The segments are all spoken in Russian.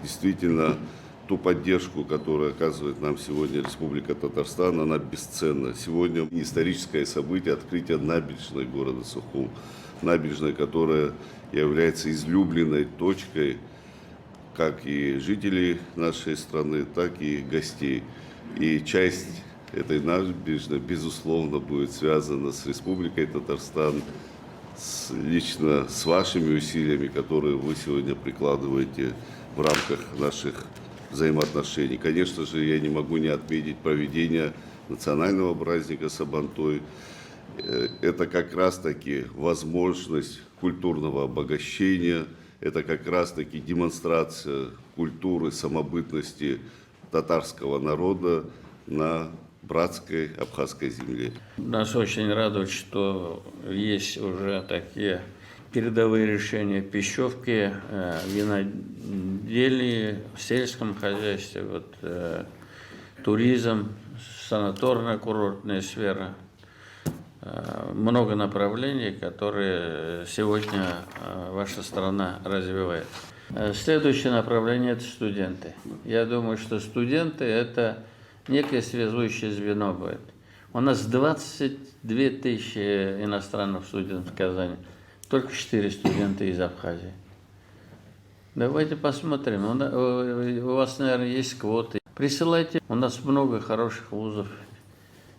Действительно, ту поддержку, которую оказывает нам сегодня Республика Татарстан, она бесценна. Сегодня историческое событие — открытие набережной города Сухум. Набережной, которая является излюбленной точкой как и жителей нашей страны, так и гостей. И часть этой набережной, безусловно, будет связана с Республикой Татарстан, лично с вашими усилиями, которые вы сегодня прикладываете в рамках наших взаимоотношений. Конечно же, я не могу не отметить проведение национального праздника Сабантуй. Это как раз-таки возможность культурного обогащения, это как раз-таки демонстрация культуры, самобытности татарского народа на братской абхазской земле. Нас очень радует, что есть уже такие передовые решения в пищевке, виноделии, в сельском хозяйстве, туризм, санаторно-курортная сфера. Много направлений, которые сегодня ваша страна развивает. Следующее направление – это студенты. Я думаю, что студенты – это некое связующее звено будет. У нас 22 тысячи иностранных студентов в Казани, только 4 студента из Абхазии. Давайте посмотрим. У вас, наверное, есть квоты. Присылайте. У нас много хороших вузов.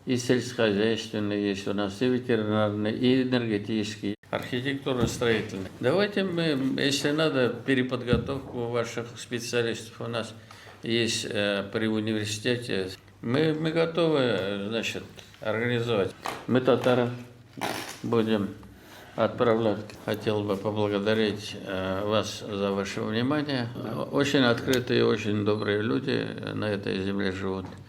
И сельскохозяйственные есть у нас, и ветеринарные, и энергетические, архитектурно-строительные. Давайте мы, если надо, переподготовку ваших специалистов. У нас есть при университете. Мы готовы, значит, организовать. Мы татары будем отправлять. Хотел бы поблагодарить вас за ваше внимание. Очень открытые, очень добрые люди на этой земле живут.